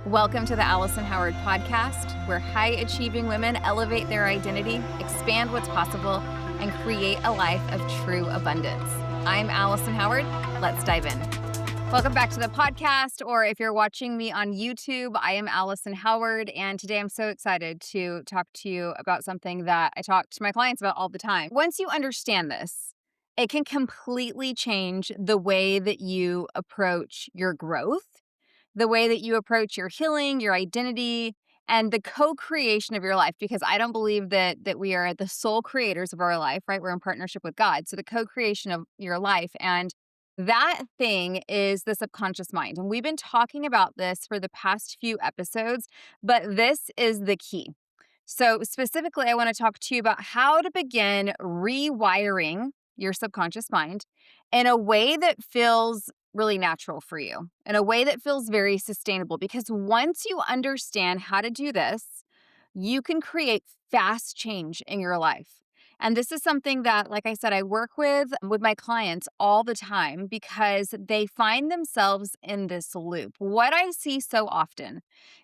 Welcome to the Alison Howard podcast, where high-achieving women elevate their identity, expand what's possible, and create a life of true abundance. I'm Alison Howard. Let's dive in. Welcome back to the podcast, or if you're watching me on YouTube, I am Alison Howard, and today I'm so excited to talk to you about something that I talk to my clients about all the time. Once you understand this, it can completely change the way that you approach your growth, the way that you approach your healing, your identity, and the co-creation of your life, because I don't believe that we are the sole creators of our life, right? We're in partnership with God. So the co-creation of your life, and that thing is the subconscious mind. And we've been talking about this for the past few episodes, but this is the key. So specifically, I want to talk to you about how to begin rewiring your subconscious mind in a way that feels really natural for you, in a way that feels very sustainable. Because once you understand how to do this, you can create fast change in your life. And this is something that, like I said, I work with my clients all the time because they find themselves in this loop. What I see so often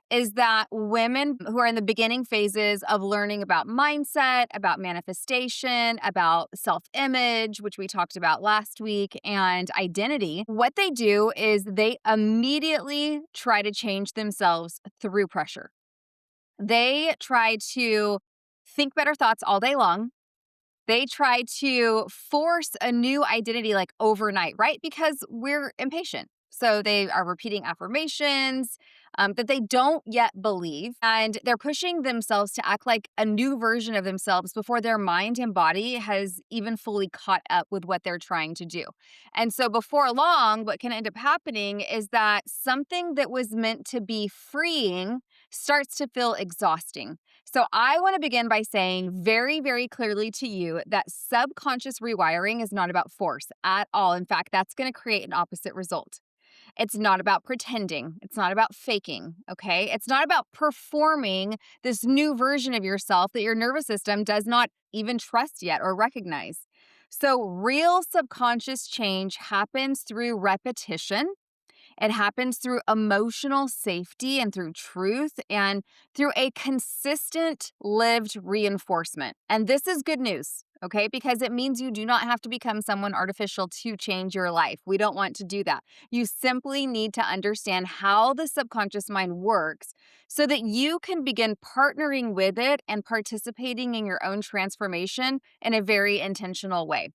is that women who are in the beginning phases of learning about mindset, about manifestation, about self-image, which we talked about last week, and identity, what they do is they immediately try to change themselves through pressure. They try to think better thoughts all day long. They try to force a new identity like overnight, right? Because we're impatient. So they are repeating affirmations that they don't yet believe. And they're pushing themselves to act like a new version of themselves before their mind and body has even fully caught up with what they're trying to do. And so before long, what can end up happening is that something that was meant to be freeing starts to feel exhausting. So I want to begin by saying very, very clearly to you that subconscious rewiring is not about force at all. In fact, that's going to create an opposite result. It's not about pretending. It's not about faking, okay? It's not about performing this new version of yourself that your nervous system does not even trust yet or recognize. So real subconscious change happens through repetition. It happens through emotional safety and through truth and through a consistent lived reinforcement. And this is good news, okay? Because it means you do not have to become someone artificial to change your life. We don't want to do that. You simply need to understand how the subconscious mind works so that you can begin partnering with it and participating in your own transformation in a very intentional way.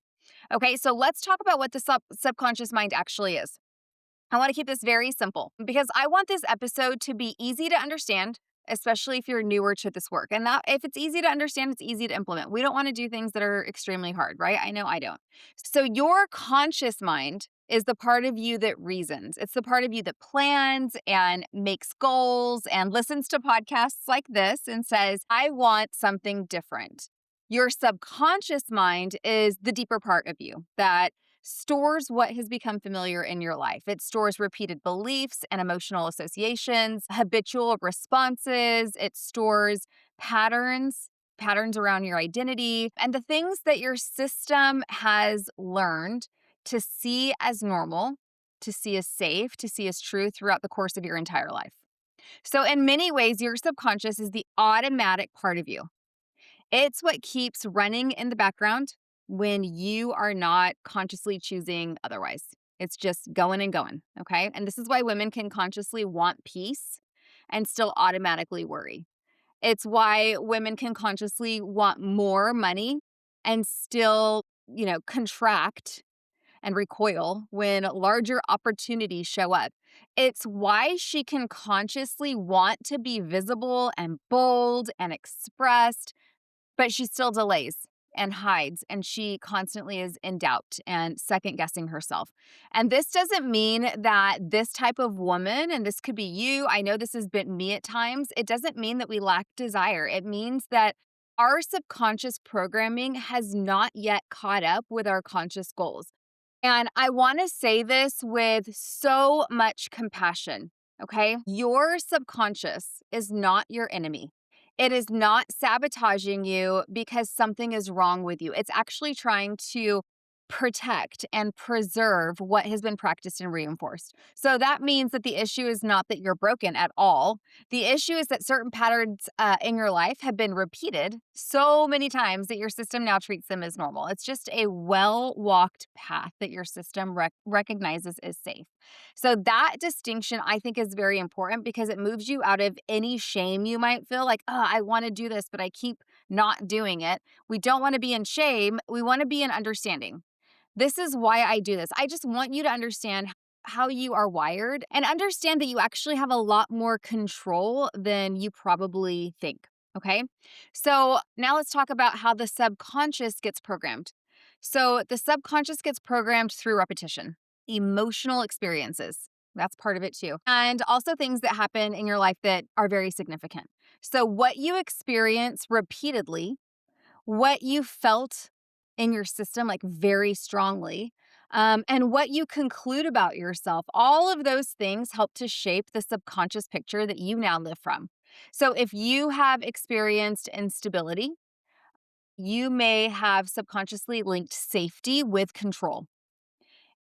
Okay, so let's talk about what the subconscious mind actually is. I want to keep this very simple because I want this episode to be easy to understand, especially if you're newer to this work. And that if it's easy to understand, it's easy to implement. We don't want to do things that are extremely hard, right? I know I don't. So your conscious mind is the part of you that reasons. It's the part of you that plans and makes goals and listens to podcasts like this and says, I want something different. Your subconscious mind is the deeper part of you that stores what has become familiar in your life. It stores repeated beliefs and emotional associations, habitual responses. It stores patterns around your identity, and the things that your system has learned to see as normal, to see as safe, to see as true throughout the course of your entire life. So, in many ways, your subconscious is the automatic part of you. It's what keeps running in the background when you are not consciously choosing otherwise. It's just going and going, okay? And this is why women can consciously want peace and still automatically worry. It's why women can consciously want more money and still, contract and recoil when larger opportunities show up. It's why she can consciously want to be visible and bold and expressed, but she still delays and hides, and she constantly is in doubt and second guessing herself. And this doesn't mean that this type of woman, and this could be you, I know this has been me at times, it doesn't mean that we lack desire. It means that our subconscious programming has not yet caught up with our conscious goals. And I want to say this with so much compassion, okay? Your subconscious is not your enemy. It is not sabotaging you because something is wrong with you. It's actually trying to protect and preserve what has been practiced and reinforced. So that means that the issue is not that you're broken at all. The issue is that certain patterns in your life have been repeated so many times that your system now treats them as normal. It's just a well walked path that your system recognizes as safe. So that distinction I think is very important because it moves you out of any shame you might feel like, oh, I want to do this, but I keep not doing it. We don't want to be in shame. We want to be in understanding. This is why I do this. I just want you to understand how you are wired and understand that you actually have a lot more control than you probably think. Okay. So now let's talk about how the subconscious gets programmed. So the subconscious gets programmed through repetition, emotional experiences. That's part of it too. And also things that happen in your life that are very significant. So what you experience repeatedly, what you felt in your system, like very strongly, and what you conclude about yourself, all of those things help to shape the subconscious picture that you now live from. So if you have experienced instability, you may have subconsciously linked safety with control.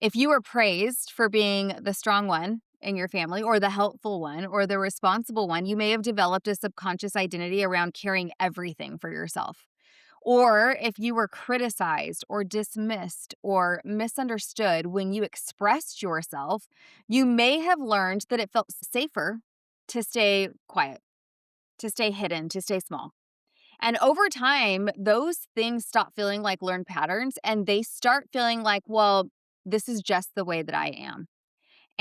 If you were praised for being the strong one in your family, or the helpful one, or the responsible one, you may have developed a subconscious identity around carrying everything for yourself. Or if you were criticized or dismissed or misunderstood when you expressed yourself, you may have learned that it felt safer to stay quiet, to stay hidden, to stay small. And over time, those things stop feeling like learned patterns and they start feeling like, well, this is just the way that I am.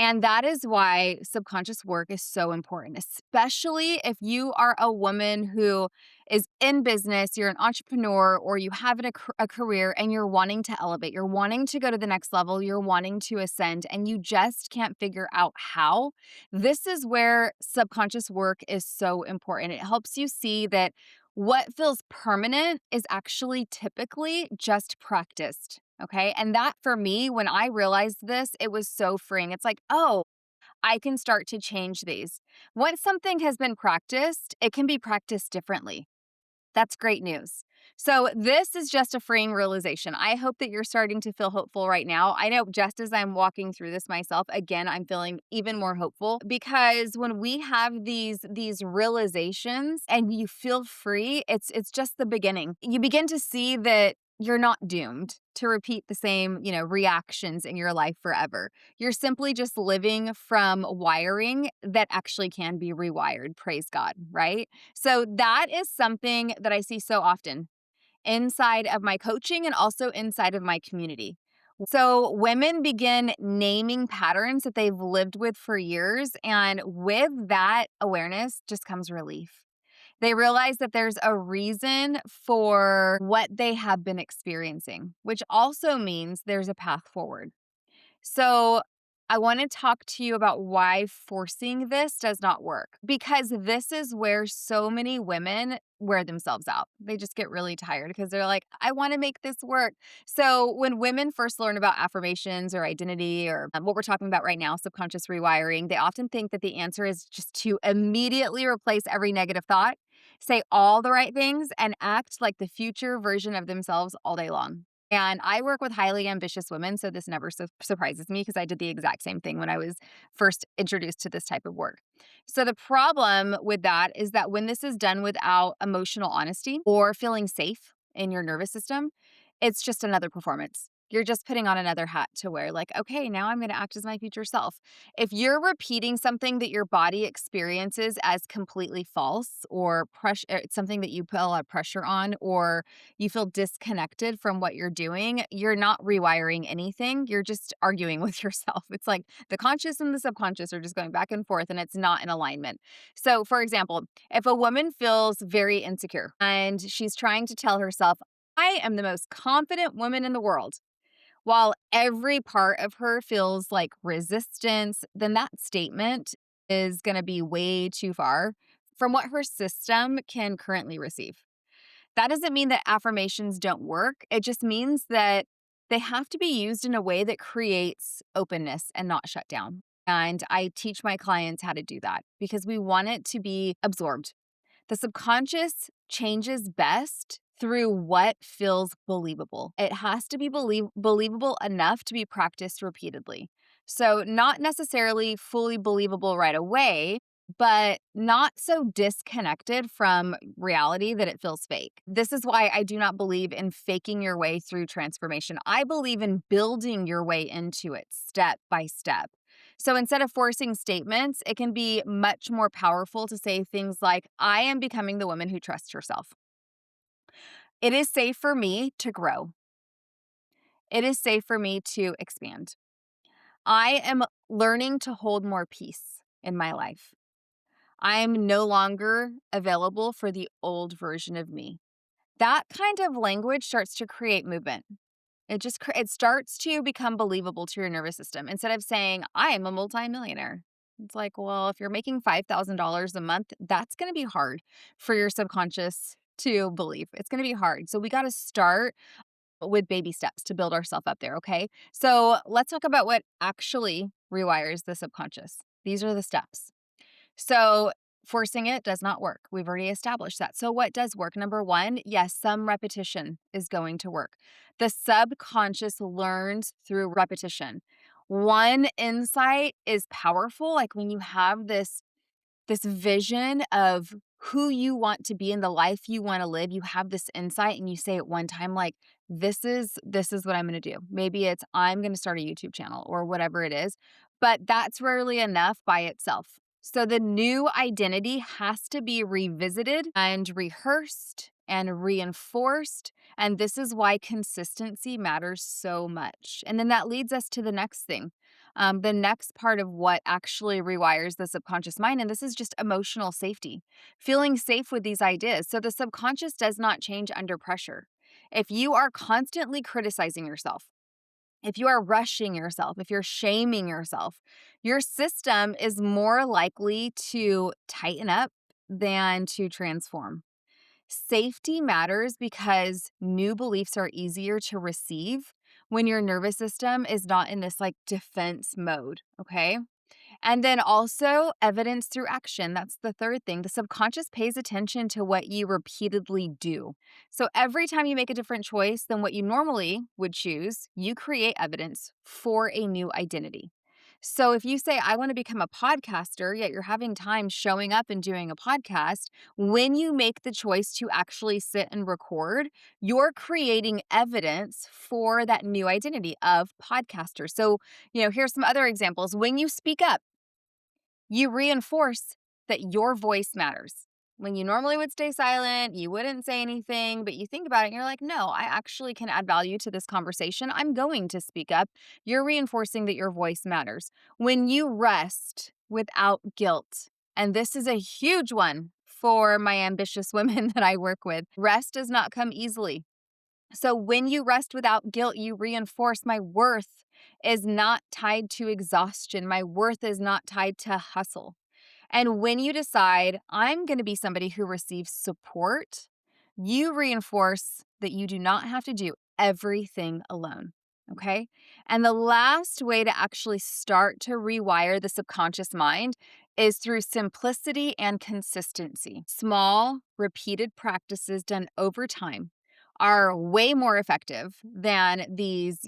And that is why subconscious work is so important, especially if you are a woman who is in business, you're an entrepreneur, or you have a career and you're wanting to elevate, you're wanting to go to the next level, you're wanting to ascend, and you just can't figure out how. This is where subconscious work is so important. It helps you see that what feels permanent is actually typically just practiced. Okay. And that for me, when I realized this, it was so freeing. It's like, oh, I can start to change these. Once something has been practiced, it can be practiced differently. That's great news. So, this is just a freeing realization. I hope that you're starting to feel hopeful right now. I know just as I'm walking through this myself, again, I'm feeling even more hopeful because when we have these realizations and you feel free, it's just the beginning. You begin to see that you're not doomed to repeat the same, reactions in your life forever. You're simply just living from wiring that actually can be rewired. Praise God, right? So that is something that I see so often inside of my coaching and also inside of my community. So women begin naming patterns that they've lived with for years. And with that awareness just comes relief. They realize that there's a reason for what they have been experiencing, which also means there's a path forward. So, I want to talk to you about why forcing this does not work because this is where so many women wear themselves out. They just get really tired because they're like, I want to make this work. So, when women first learn about affirmations or identity or what we're talking about right now, subconscious rewiring, they often think that the answer is just to immediately replace every negative thought, say all the right things, and act like the future version of themselves all day long. And I work with highly ambitious women, so this never surprises me because I did the exact same thing when I was first introduced to this type of work. So the problem with that is that when this is done without emotional honesty or feeling safe in your nervous system, it's just another performance. You're just putting on another hat to wear, like, okay, now I'm going to act as my future self. If you're repeating something that your body experiences as completely false or it's something that you put a lot of pressure on, or you feel disconnected from what you're doing, you're not rewiring anything. You're just arguing with yourself. It's like the conscious and the subconscious are just going back and forth and it's not in alignment. So, for example, if a woman feels very insecure and she's trying to tell herself, I am the most confident woman in the world, while every part of her feels like resistance, then that statement is going to be way too far from what her system can currently receive. That doesn't mean that affirmations don't work. It just means that they have to be used in a way that creates openness and not shut down. And I teach my clients how to do that because we want it to be absorbed. The subconscious changes best through what feels believable. It has to be believable enough to be practiced repeatedly. So, not necessarily fully believable right away, but not so disconnected from reality that it feels fake. This is why I do not believe in faking your way through transformation. I believe in building your way into it step by step. So instead of forcing statements, it can be much more powerful to say things like, I am becoming the woman who trusts herself. It is safe for me to grow. It is safe for me to expand. I am learning to hold more peace in my life. I'm no longer available for the old version of me. That kind of language starts to create movement. It starts to become believable to your nervous system. Instead of saying, I am a multimillionaire. It's like, well, if you're making $5,000 a month, that's going to be hard for your subconscious to believe. It's going to be hard. So we got to start with baby steps to build ourselves up there, okay? So let's talk about what actually rewires the subconscious. These are the steps. So forcing it does not work. We've already established that. So what does work? Number one, yes, some repetition is going to work. The subconscious learns through repetition. One insight is powerful. Like when you have this vision of who you want to be in the life you want to live, you have this insight and you say it one time like this is what I'm going to do. Maybe it's I'm going to start a YouTube channel or whatever it is, but that's rarely enough by itself. So the new identity has to be revisited and rehearsed and reinforced, and this is why consistency matters so much. And then that leads us to the next thing. The next part of what actually rewires the subconscious mind, and this is just emotional safety, feeling safe with these ideas. So the subconscious does not change under pressure. If you are constantly criticizing yourself, if you are rushing yourself, if you're shaming yourself, your system is more likely to tighten up than to transform. Safety matters because new beliefs are easier to receive when your nervous system is not in this like defense mode, okay? And then also evidence through action. That's the third thing. The subconscious pays attention to what you repeatedly do. So every time you make a different choice than what you normally would choose, you create evidence for a new identity. So if you say, I want to become a podcaster, yet you're having time showing up and doing a podcast, when you make the choice to actually sit and record, you're creating evidence for that new identity of podcaster. So, here's some other examples. When you speak up, you reinforce that your voice matters. When you normally would stay silent, you wouldn't say anything, but you think about it and you're like, no, I actually can add value to this conversation. I'm going to speak up. You're reinforcing that your voice matters. When you rest without guilt, and this is a huge one for my ambitious women that I work with, rest does not come easily. So when you rest without guilt, you reinforce my worth is not tied to exhaustion. My worth is not tied to hustle. And when you decide, I'm going to be somebody who receives support, you reinforce that you do not have to do everything alone. Okay. And the last way to actually start to rewire the subconscious mind is through simplicity and consistency. Small, repeated practices done over time are way more effective than these,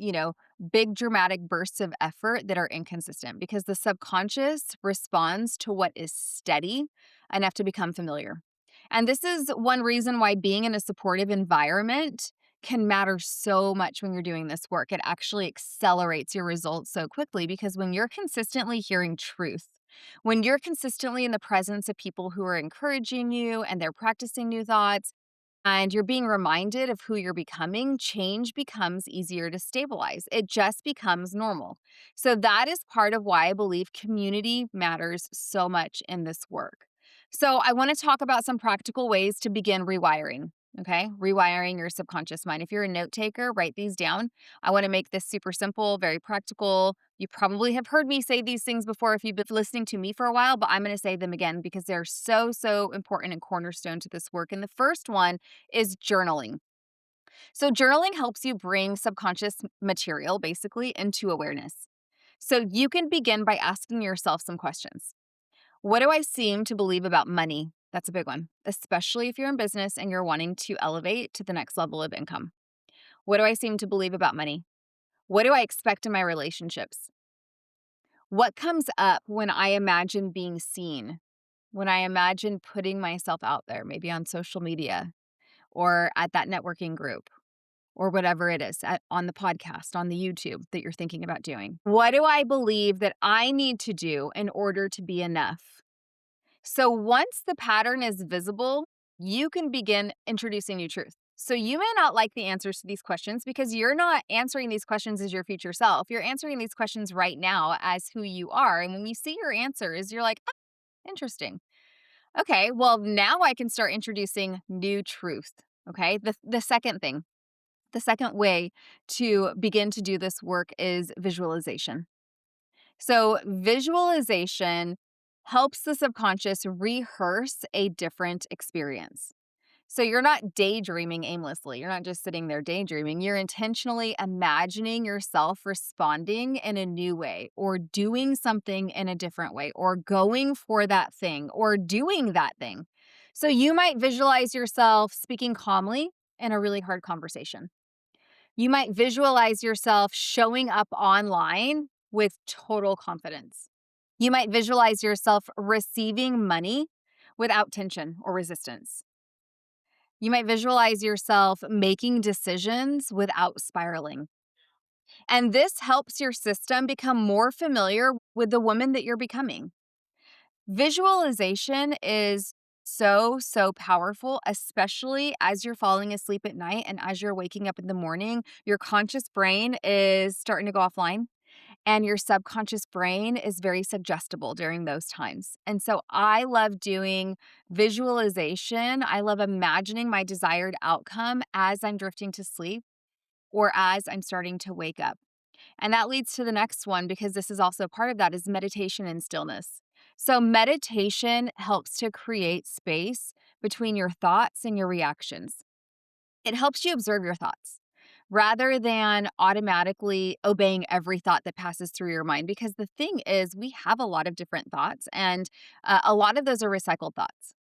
big dramatic bursts of effort that are inconsistent because the subconscious responds to what is steady enough to become familiar. And this is one reason why being in a supportive environment can matter so much when you're doing this work. It actually accelerates your results so quickly because when you're consistently hearing truth, when you're consistently in the presence of people who are encouraging you and they're practicing new thoughts, and you're being reminded of who you're becoming, change becomes easier to stabilize. It just becomes normal. So that is part of why I believe community matters so much in this work. So I want to talk about some practical ways to begin rewiring. Okay, rewiring your subconscious mind. If you're a note taker, write these down. I want to make this super simple, very practical. You probably have heard me say these things before if you've been listening to me for a while, but I'm going to say them again because they're so, so important and cornerstone to this work. And the first one is journaling. So, journaling helps you bring subconscious material basically into awareness. So, you can begin by asking yourself some questions. What do I seem to believe about money That's a big one, especially if you're in business and you're wanting to elevate to the next level of income. What do I seem to believe about money? What do I expect in my relationships? What comes up when I imagine being seen? When I imagine putting myself out there, maybe on social media or at that networking group or whatever it is, on the podcast, on the YouTube that you're thinking about doing? What do I believe that I need to do in order to be enough? So once the pattern is visible, you can begin introducing new truth. So you may not like the answers to these questions because you're not answering these questions as your future self. You're answering these questions right now as who you are. And when you see your answers, you're like, oh, interesting. Okay, well, now I can start introducing new truth. Okay, the second thing, the second way to begin to do this work is visualization. So, visualization helps the subconscious rehearse a different experience. So, you're not daydreaming aimlessly. You're not just sitting there daydreaming. You're intentionally imagining yourself responding in a new way, or doing something in a different way, or going for that thing, or doing that thing. So, you might visualize yourself speaking calmly in a really hard conversation. You might visualize yourself showing up online with total confidence. You might visualize yourself receiving money without tension or resistance. You might visualize yourself making decisions without spiraling. And this helps your system become more familiar with the woman that you're becoming. Visualization is so powerful, especially as you're falling asleep at night and as you're waking up in the morning. Your conscious brain is starting to go offline, and your subconscious brain is very suggestible during those times. And so I love doing visualization. I love imagining my desired outcome as I'm drifting to sleep or as I'm starting to wake up. And that leads to the next one, because this is also part of that, is meditation and stillness. So meditation helps to create space between your thoughts and your reactions. It helps you observe your thoughts rather than automatically obeying every thought that passes through your mind. Because the thing is, we have a lot of different thoughts, and a lot of those are recycled thoughts.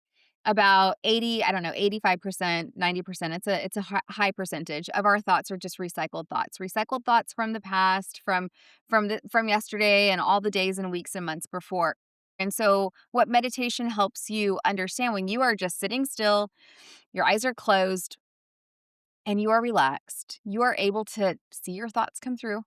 About 80, I don't know, 85%, 90%, it's a high percentage of our thoughts are just recycled thoughts. Recycled thoughts from the past, from yesterday and all the days and weeks and months before. And so what meditation helps you understand, when you are just sitting still, your eyes are closed, and you are relaxed, you are able to see your thoughts come through.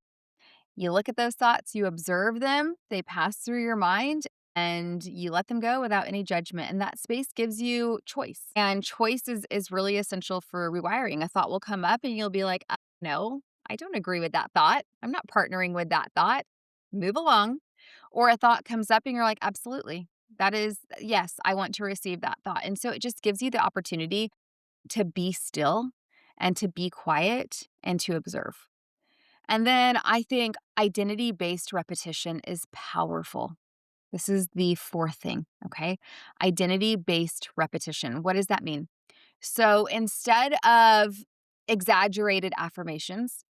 You look at those thoughts, you observe them, they pass through your mind, and you let them go without any judgment. And that space gives you choice. And choice is really essential for rewiring. A thought will come up and you'll be like, no, I don't agree with that thought. I'm not partnering with that thought. Move along. Or a thought comes up and you're like, absolutely. That is, yes, I want to receive that thought. And so it just gives you the opportunity to be still and to be quiet and to observe. And then I think identity-based repetition is powerful. This is the fourth thing, okay? Identity-based repetition. What does that mean? So instead of exaggerated affirmations,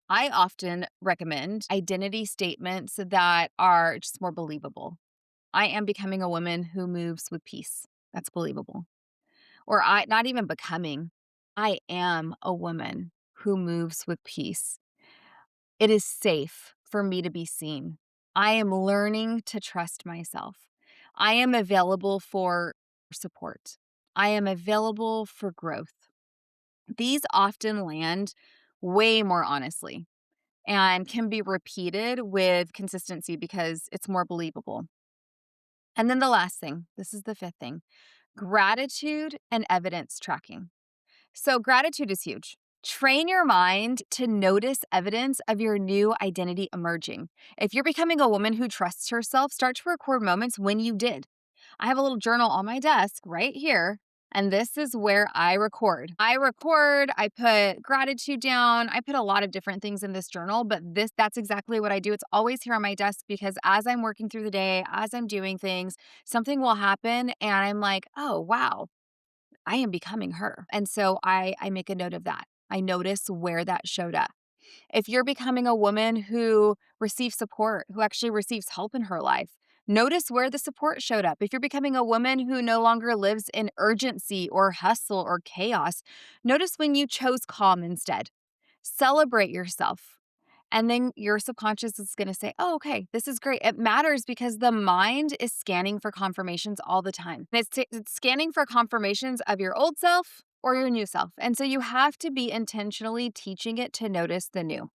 I often recommend identity statements that are just more believable. I am becoming a woman who moves with peace. That's believable. Or I not even becoming, I am a woman who moves with peace. It is safe for me to be seen. I am learning to trust myself. I am available for support. I am available for growth. These often land way more honestly and can be repeated with consistency because it's more believable. And then the last thing, this is the fifth thing, gratitude and evidence tracking. So, gratitude is huge. Train your mind to notice evidence of your new identity emerging. If you're becoming a woman who trusts herself, start to record moments when you did. I have a little journal on my desk right here, and this is where I record. I put gratitude down, I put a lot of different things in this journal, but that's exactly what I do. It's always here on my desk because as I'm working through the day, as I'm doing things, something will happen and I'm like, oh, wow, I am becoming her. And so I make a note of that. I notice where that showed up. If you're becoming a woman who receives support, who actually receives help in her life, Notice where the support showed up. If you're becoming a woman who no longer lives in urgency or hustle or chaos, notice when you chose calm instead. Celebrate yourself. And then your subconscious is going to say, oh, okay, this is great. It matters because the mind is scanning for confirmations all the time. It's scanning for confirmations of your old self or your new self. And so you have to be intentionally teaching it to notice the new.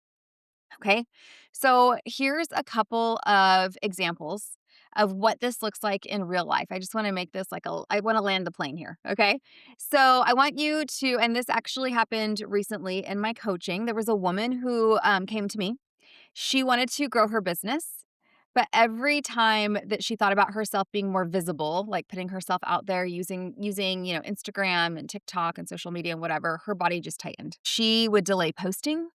Okay. So here's a couple of examples of what this looks like in real life. I just want to make this I want to land the plane here. Okay. So I want you to, and this actually happened recently in my coaching. There was a woman who came to me. She wanted to grow her business. But every time that she thought about herself being more visible, like putting herself out there using, Instagram and TikTok and social media and whatever, her body just tightened. She would delay posting.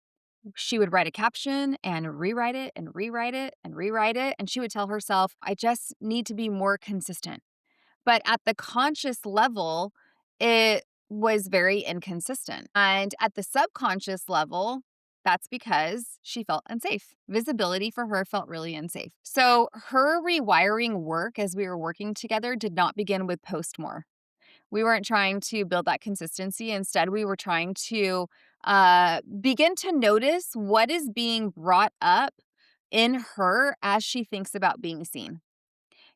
She would write a caption and rewrite it and rewrite it and rewrite it. And she would tell herself, I just need to be more consistent. But at the conscious level, it was very inconsistent. And at the subconscious level, that's because she felt unsafe. Visibility for her felt really unsafe. So her rewiring work as we were working together did not begin with post more. We weren't trying to build that consistency. Instead, we were trying to begin to notice what is being brought up in her as she thinks about being seen.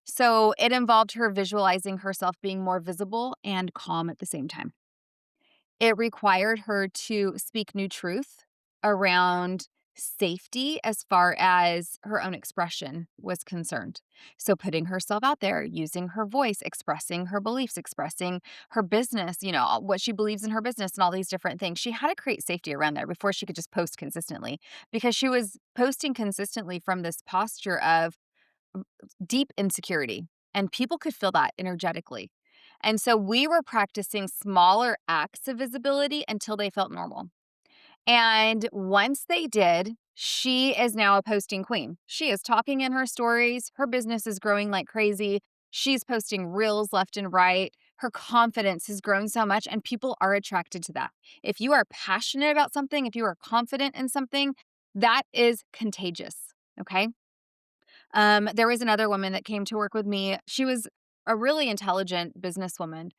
So it involved her visualizing herself being more visible and calm at the same time. It required her to speak new truth around safety as far as her own expression was concerned. So putting herself out there, using her voice, expressing her beliefs, expressing her business, what she believes in her business and all these different things. She had to create safety around there before she could just post consistently because she was posting consistently from this posture of deep insecurity, and people could feel that energetically. And so we were practicing smaller acts of visibility until they felt normal. And once they did, she is now a posting queen. She is talking in her stories. Her business is growing like crazy. She's posting reels left and right. Her confidence has grown so much, and people are attracted to that. If you are passionate about something, if you are confident in something, that is contagious. Okay. There was another woman that came to work with me. She was a really intelligent businesswoman,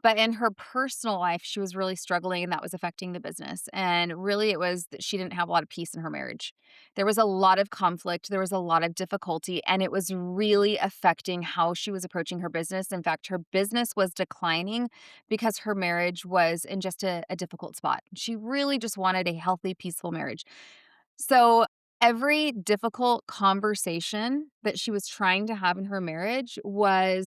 but in her personal life, she was really struggling and that was affecting the business. And really, it was that she didn't have a lot of peace in her marriage. There was a lot of conflict, there was a lot of difficulty, and it was really affecting how she was approaching her business. In fact, her business was declining because her marriage was in just a difficult spot. She really just wanted a healthy, peaceful marriage. So every difficult conversation that she was trying to have in her marriage was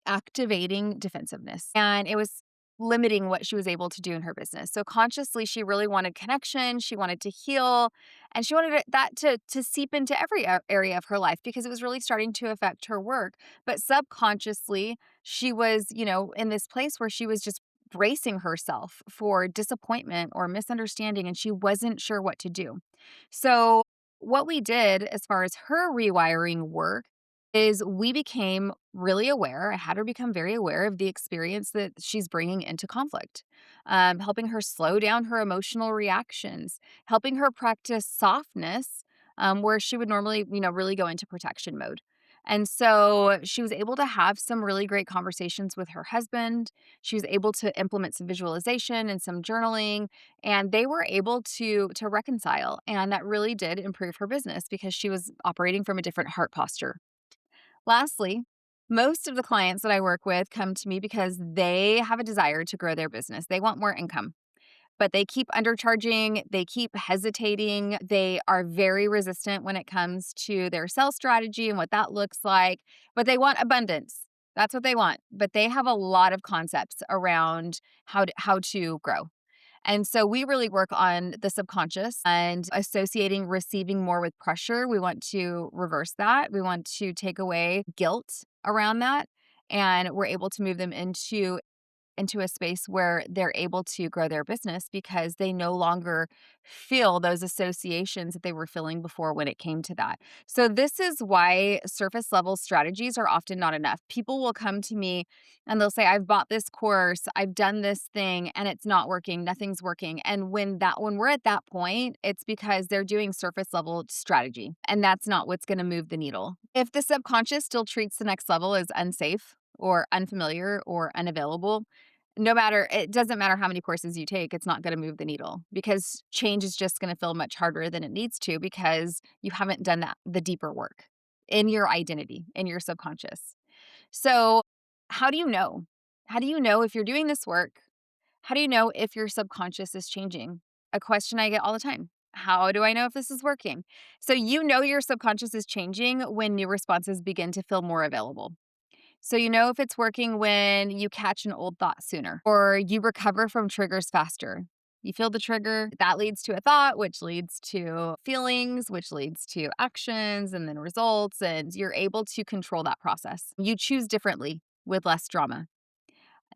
activating defensiveness, and it was limiting what she was able to do in her business. So consciously, she really wanted connection, she wanted to heal, and she wanted that to seep into every area of her life because it was really starting to affect her work. But subconsciously, she was, in this place where she was just bracing herself for disappointment or misunderstanding, and she wasn't sure what to do. So what we did as far as her rewiring work is we became really aware. I had her become very aware of the experience that she's bringing into conflict, helping her slow down her emotional reactions, helping her practice softness where she would normally, really go into protection mode. And so she was able to have some really great conversations with her husband. She was able to implement some visualization and some journaling, and they were able to reconcile. And that really did improve her business because she was operating from a different heart posture. Lastly, most of the clients that I work with come to me because they have a desire to grow their business. They want more income, but they keep undercharging, they keep hesitating, they are very resistant when it comes to their sales strategy and what that looks like, but they want abundance. That's what they want, but they have a lot of concepts around how to grow. And so we really work on the subconscious and associating receiving more with pressure. We want to reverse that. We want to take away guilt around that. And we're able to move them into into a space where they're able to grow their business because they no longer feel those associations that they were feeling before when it came to that. So, this is why surface level strategies are often not enough. People will come to me and they'll say, I've bought this course, I've done this thing, and it's not working, nothing's working. And when we're at that point, it's because they're doing surface level strategy, and that's not what's going to move the needle. If the subconscious still treats the next level as unsafe or unfamiliar or unavailable, it doesn't matter how many courses you take, it's not going to move the needle because change is just going to feel much harder than it needs to because you haven't done the deeper work in your identity, in your subconscious. So, how do you know? How do you know if you're doing this work? How do you know if your subconscious is changing? A question I get all the time. How do I know if this is working? So, you know your subconscious is changing when new responses begin to feel more available. So, you know if it's working when you catch an old thought sooner or you recover from triggers faster. You feel the trigger, that leads to a thought, which leads to feelings, which leads to actions and then results, and you're able to control that process. You choose differently with less drama.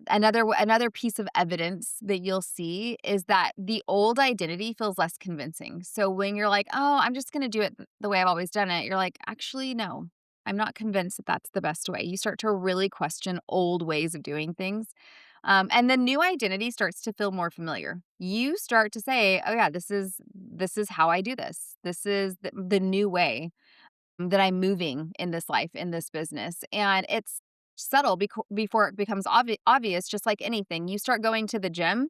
Another piece of evidence that you'll see is that the old identity feels less convincing. So when you're like, "Oh, I'm just gonna do it the way I've always done it," you're like, "Actually, no. I'm not convinced that that's the best way." You start to really question old ways of doing things. And the new identity starts to feel more familiar. You start to say, "Oh yeah, this is how I do this. This is the new way that I'm moving in this life, in this business." And it's subtle before it becomes obvious, just like anything. You start going to the gym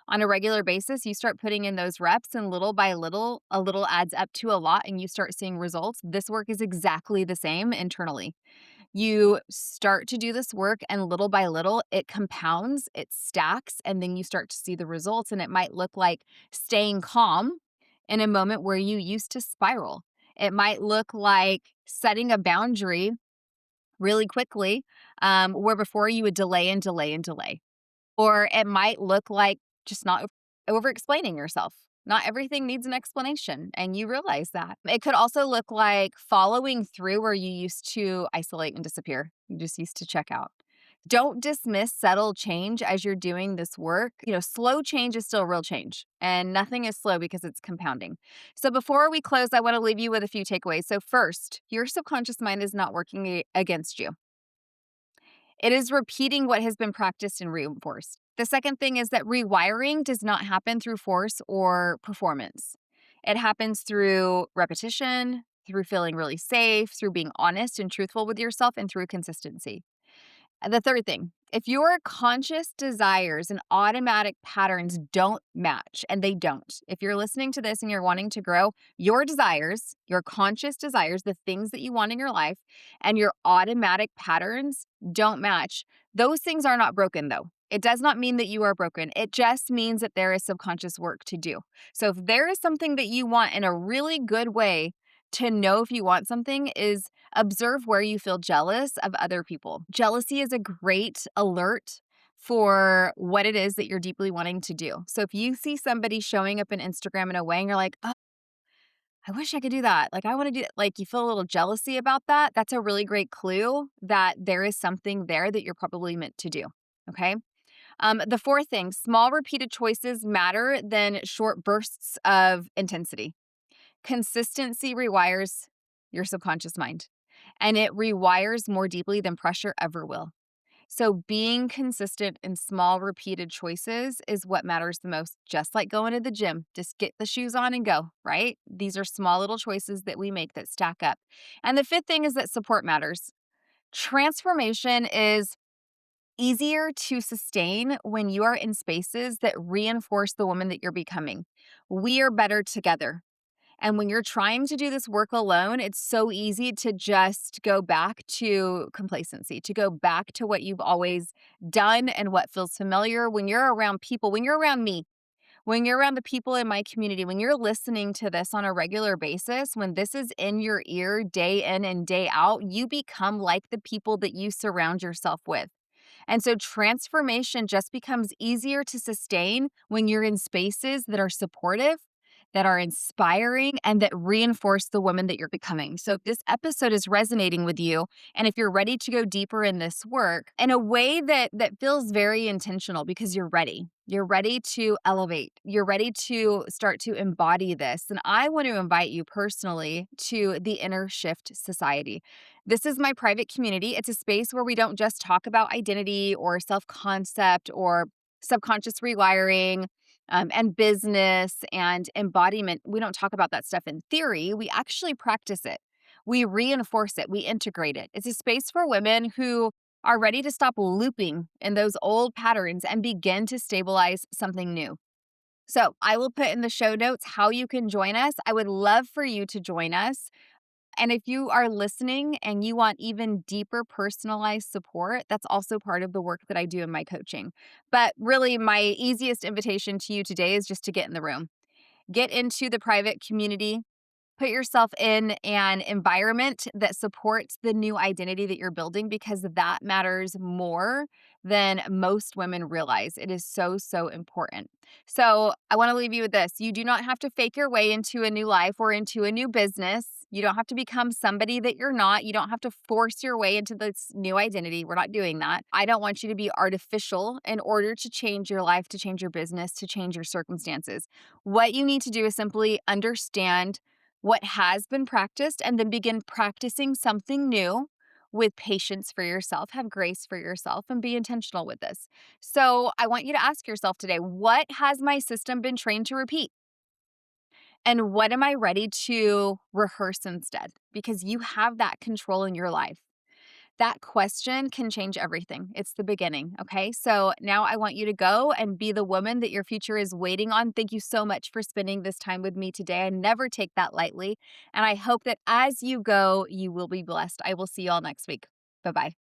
on a regular basis, you start putting in those reps, and little by little, a little adds up to a lot, and you start seeing results. This work is exactly the same internally. You start to do this work, and little by little, it compounds, it stacks, and then you start to see the results. And it might look like staying calm in a moment where you used to spiral. It might look like setting a boundary really quickly, where before you would delay and delay and delay. Or it might look like just not over explaining yourself. Not everything needs an explanation, and you realize that. It could also look like following through where you used to isolate and disappear. You just used to check out. Don't dismiss subtle change as you're doing this work. Slow change is still real change, and nothing is slow because it's compounding. So before we close, I want to leave you with a few takeaways. So first, your subconscious mind is not working against you. It is repeating what has been practiced and reinforced. The second thing is that rewiring does not happen through force or performance. It happens through repetition, through feeling really safe, through being honest and truthful with yourself, and through consistency. And the third thing, if your conscious desires and automatic patterns don't match, and they don't, if you're listening to this and you're wanting to grow, your desires, your conscious desires, the things that you want in your life, and your automatic patterns don't match, those things are not broken though. It does not mean that you are broken. It just means that there is subconscious work to do. So if there is something that you want, in a really good way to know if you want something is observe where you feel jealous of other people. Jealousy is a great alert for what it is that you're deeply wanting to do. So if you see somebody showing up in Instagram in a way and you're like, "Oh, I wish I could do that. Like, I want to do that." Like, you feel a little jealousy about that. That's a really great clue that there is something there that you're probably meant to do. Okay. The fourth thing, small repeated choices matter than short bursts of intensity. Consistency rewires your subconscious mind, and it rewires more deeply than pressure ever will. So, being consistent in small, repeated choices is what matters the most, just like going to the gym. Just get the shoes on and go, right? These are small little choices that we make that stack up. And the fifth thing is that support matters. Transformation is easier to sustain when you are in spaces that reinforce the woman that you're becoming. We are better together. And when you're trying to do this work alone, it's so easy to just go back to complacency, to go back to what you've always done and what feels familiar. When you're around people, when you're around me, when you're around the people in my community, when you're listening to this on a regular basis, when this is in your ear day in and day out, you become like the people that you surround yourself with. And so transformation just becomes easier to sustain when you're in spaces that are supportive, that are inspiring and that reinforce the woman that you're becoming. So if this episode is resonating with you, and if you're ready to go deeper in this work in a way that feels very intentional because you're ready to elevate, you're ready to start to embody this. And I want to invite you personally to the Inner Shift Society. This is my private community. It's a space where we don't just talk about identity or self-concept or subconscious rewiring and business and embodiment. We don't talk about that stuff in theory. We actually practice it. We reinforce it. We integrate it. It's a space for women who are ready to stop looping in those old patterns and begin to stabilize something new. So I will put in the show notes how you can join us. I would love for you to join us. And if you are listening and you want even deeper personalized support, that's also part of the work that I do in my coaching. But really, my easiest invitation to you today is just to get in the room, get into the private community. Put yourself in an environment that supports the new identity that you're building because that matters more than most women realize. It is so, so important. So, I want to leave you with this. You do not have to fake your way into a new life or into a new business. You don't have to become somebody that you're not. You don't have to force your way into this new identity. We're not doing that. I don't want you to be artificial in order to change your life, to change your business, to change your circumstances. What you need to do is simply understand what has been practiced and then begin practicing something new with patience for yourself, have grace for yourself, and be intentional with this. So, I want you to ask yourself today, what has my system been trained to repeat? And what am I ready to rehearse instead? Because you have that control in your life. That question can change everything. It's the beginning. Okay. So now I want you to go and be the woman that your future is waiting on. Thank you so much for spending this time with me today. I never take that lightly. And I hope that as you go, you will be blessed. I will see you all next week. Bye bye.